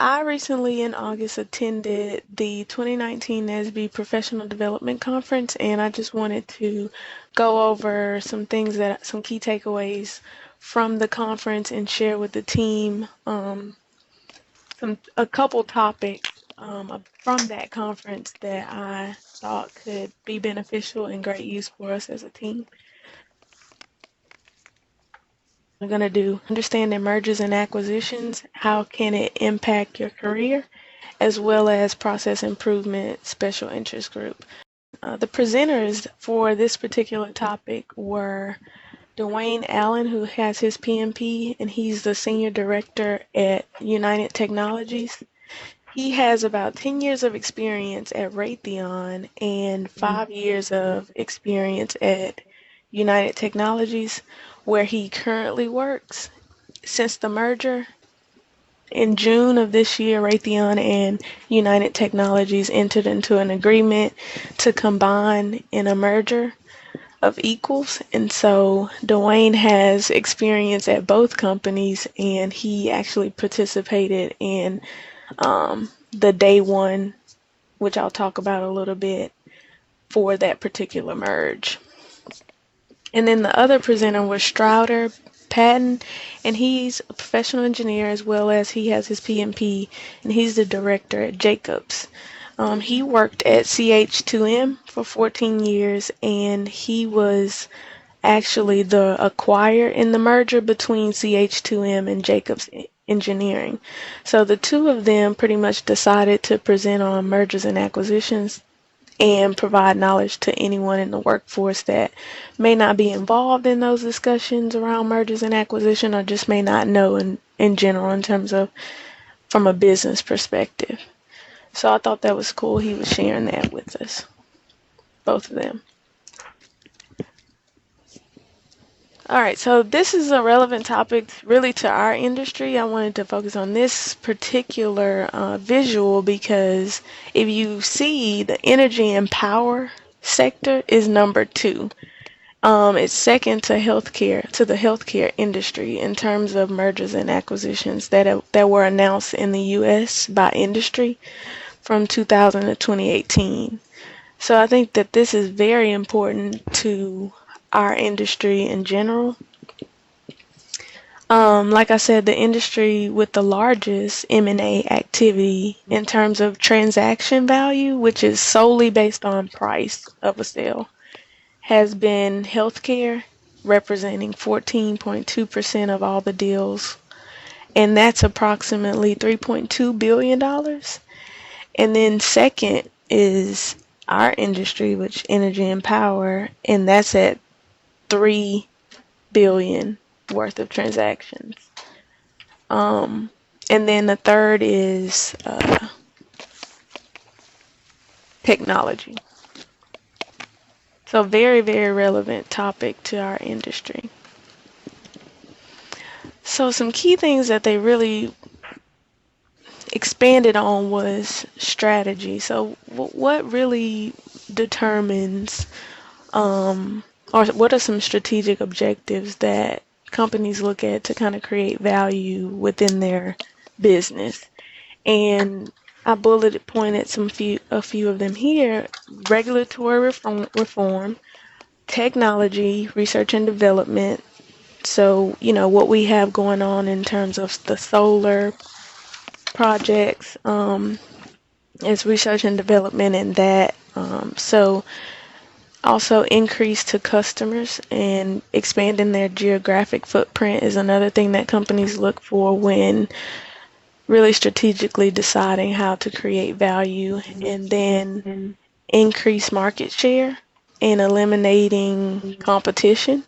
I recently in August attended the 2019 NASB Professional Development Conference, and I just wanted to go over some key takeaways from the conference and share with the team a couple topics from that conference that I thought could be beneficial and great use for us as a team. We're going to do understanding mergers and acquisitions, how can it impact your career, as well as process improvement special interest group. The presenters for this particular topic were Dwayne Allen, who has his PMP, and he's the Senior Director at United Technologies. He has about 10 years of experience at Raytheon and 5 years of experience at United Technologies, where he currently works. Since the merger, in June of this year, Raytheon and United Technologies entered into an agreement to combine in a merger of equals. And so Dwayne has experience at both companies, and he actually participated in the day one, which I'll talk about a little bit, for that particular merge. And then the other presenter was Strouder Patton, and he's a professional engineer as well as he has his PMP, and he's the director at Jacobs. He worked at CH2M for 14 years, and he was actually the acquirer in the merger between CH2M and Jacobs Engineering. So the two of them pretty much decided to present on mergers and acquisitions and provide knowledge to anyone in the workforce that may not be involved in those discussions around mergers and acquisition, or just may not know in general in terms of from a business perspective. So I thought that was cool. He was sharing that with us, both of them. All right, so this is a relevant topic really to our industry. I wanted to focus on this particular visual because if you see, the energy and power sector is number 2. It's second to the healthcare industry in terms of mergers and acquisitions that were announced in the U.S. by industry from 2000 to 2018. So I think that this is very important to our industry in general. Like I said, the industry with the largest M&A activity in terms of transaction value, which is solely based on price of a sale, has been healthcare, representing 14.2% of all the deals, and that's approximately $3.2 billion. And then second is our industry, which energy and power, and that's at $3 billion worth of transactions. And then the third is technology. So very, very relevant topic to our industry. So some key things that they really expanded on was strategy. So what really determines or what are some strategic objectives that companies look at to kind of create value within their business? And I bullet pointed a few of them here: regulatory reform, technology, research and development. So, what we have going on in terms of the solar projects is research and development in that. So also increase to customers and expanding their geographic footprint is another thing that companies look for when really strategically deciding how to create value. And then increase market share and eliminating competition.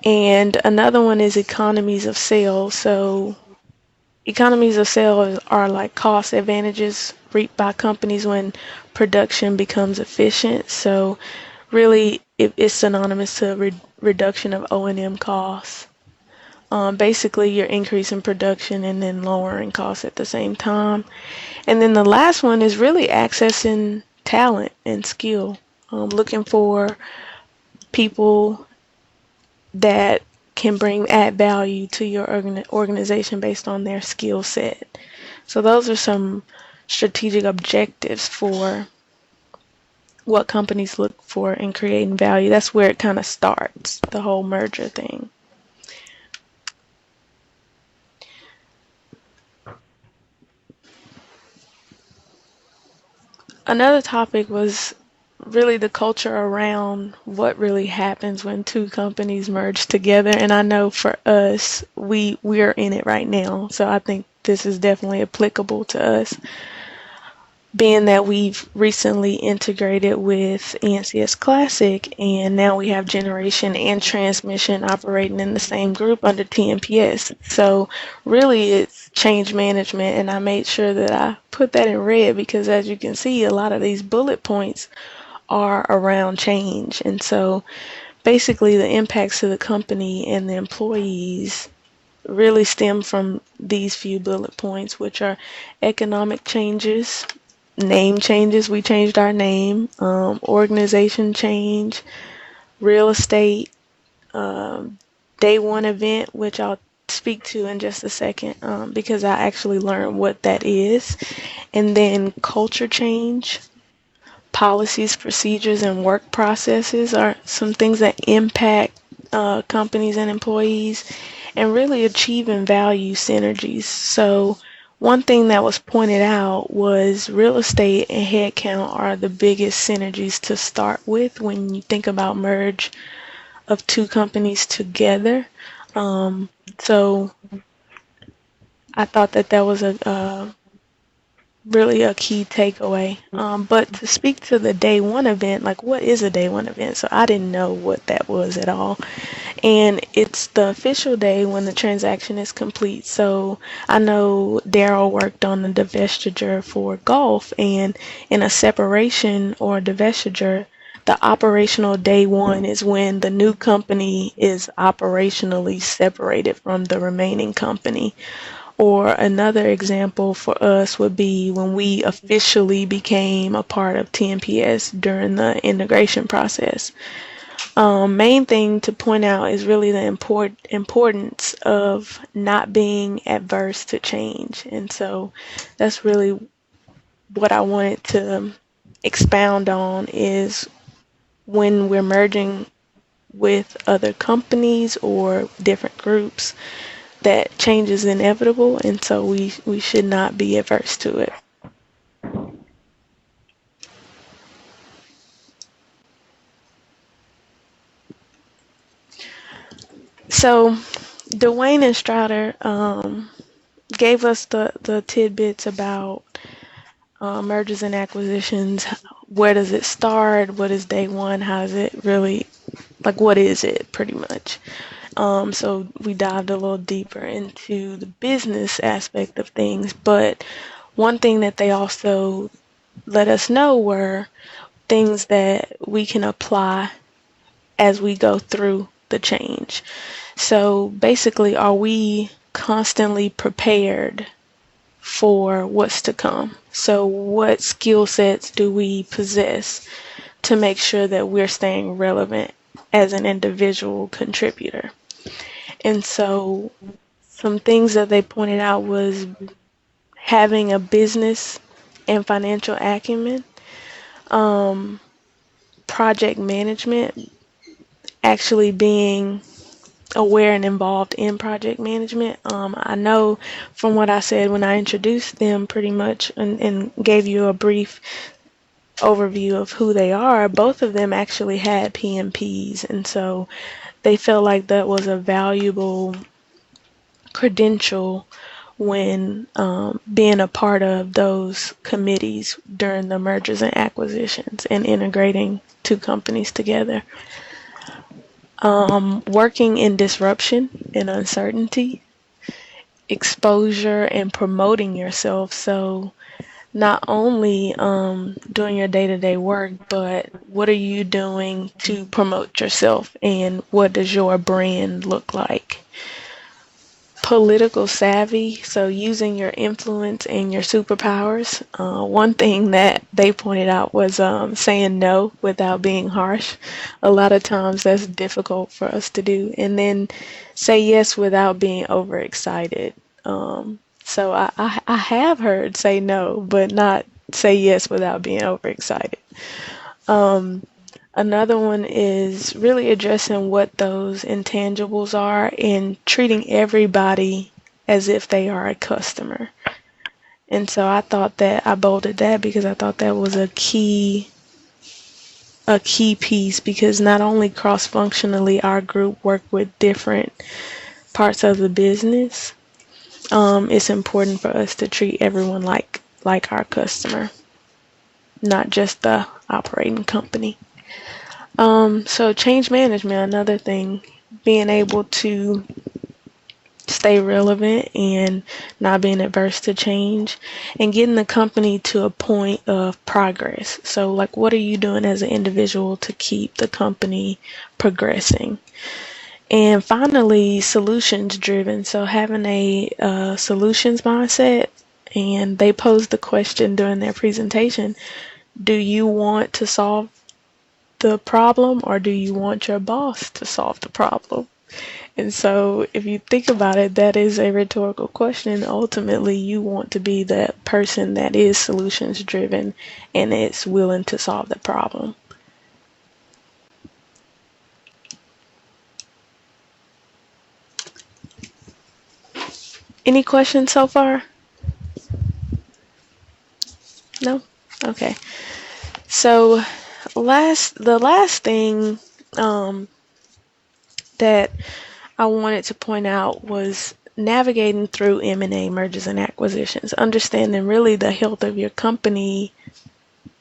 And another one is economies of scale. So economies of scale are like cost advantages reaped by companies when production becomes efficient. So really it's synonymous to reduction of O&M costs. Basically you're increasing production and then lowering costs at the same time. And then the last one is really accessing talent and skill. Looking for people that can bring add value to your organization based on their skill set. So those are some strategic objectives for what companies look for in creating value. That's where it kind of starts, the whole merger thing. Another topic was really the culture around what really happens when two companies merge together. And I know for us, we're in it right now. So I think this is definitely applicable to us, being that we've recently integrated with ENCS Classic, and now we have generation and transmission operating in the same group under TMPS. So really it's change management, and I made sure that I put that in red because, as you can see, a lot of these bullet points are around change. And so basically the impacts to the company and the employees really stem from these few bullet points, which are economic changes, name changes. We changed our name, organization change, real estate, day one event, which I'll speak to in just a second, because I actually learned what that is. And then culture change, policies, procedures, and work processes are some things that impact companies and employees, and really achieving value synergies. So one thing that was pointed out was real estate and headcount are the biggest synergies to start with when you think about merge of two companies together. So I thought that that was a really a key takeaway. But to speak to the day one event, like what is a day one event? So I didn't know what that was at all. And it's the official day when the transaction is complete. So I know Daryl worked on the divestiture for golf, and in a separation or divestiture, the operational day one is when the new company is operationally separated from the remaining company. Or another example for us would be when we officially became a part of TNPS during the integration process. Main thing to point out is really the importance of not being adverse to change. And so that's really what I wanted to expound on, is when we're merging with other companies or different groups, that change is inevitable, and so we should not be averse to it. So Dwayne and Strider gave us the tidbits about mergers and acquisitions. Where does it start? What is day one? How is it really, like, what is it pretty much? So we dived a little deeper into the business aspect of things, but one thing that they also let us know were things that we can apply as we go through the change. So basically, are we constantly prepared for what's to come? So what skill sets do we possess to make sure that we're staying relevant as an individual contributor? And so some things that they pointed out was having a business and financial acumen, project management, actually being aware and involved in project management. I know from what I said when I introduced them pretty much and gave you a brief overview of who they are, both of them actually had PMPs, and so they felt like that was a valuable credential when being a part of those committees during the mergers and acquisitions and integrating two companies together. Working in disruption and uncertainty, exposure, and promoting yourself. So not only doing your day-to-day work, but what are you doing to promote yourself, and what does your brand look like? political savvy, so using your influence and your superpowers. One thing that they pointed out was saying no without being harsh. A lot of times that's difficult for us to do. And then say yes without being overexcited. So I have heard say no, but not say yes without being overexcited. Um, Another one is really addressing what those intangibles are and treating everybody as if they are a customer. And so I thought that I bolded that because I thought that was a key piece, because not only cross-functionally our group worked with different parts of the business, it's important for us to treat everyone like our customer, not just the operating company. So change management, another thing, being able to stay relevant and not being adverse to change, and getting the company to a point of progress. So like, what are you doing as an individual to keep the company progressing? And finally, solutions driven. So having a solutions mindset, and they posed the question during their presentation, do you want to solve the problem, or do you want your boss to solve the problem? And so if you think about it, that is a rhetorical question. Ultimately, you want to be that person that is solutions driven and is willing to solve the problem. Any questions so far? No? Okay. So the last thing that I wanted to point out was navigating through M&A mergers and acquisitions, understanding really the health of your company,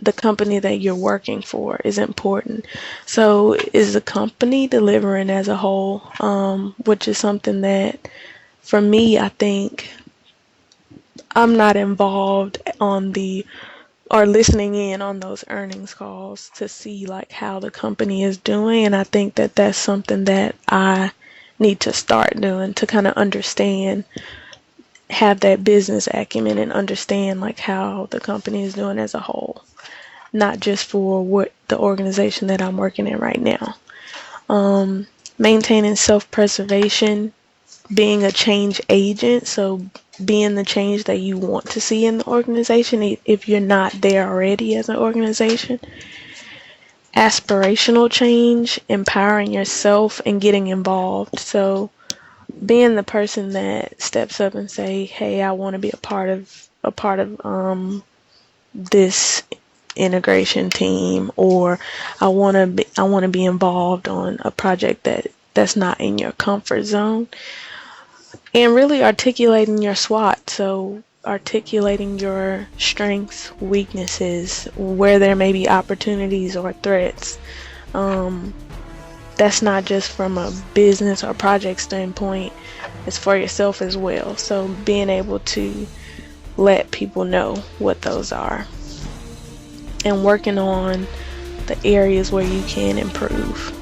the company that you're working for is important. So is the company delivering as a whole, which is something that for me, I think I'm not involved on or listening in on those earnings calls to see like how the company is doing. And I think that that's something that I need to start doing to kind of understand, have that business acumen and understand like how the company is doing as a whole, not just for what the organization that I'm working in right now. Maintaining self-preservation, being a change agent, so being the change that you want to see in the organization if you're not there already as an organization. Aspirational change, empowering yourself and getting involved. So being the person that steps up and say, hey, I want to be a part of this integration team, or I want to be involved on a project that's not in your comfort zone. And really articulating your SWOT, so articulating your strengths, weaknesses, where there may be opportunities or threats. That's not just from a business or project standpoint, it's for yourself as well. So being able to let people know what those are and working on the areas where you can improve.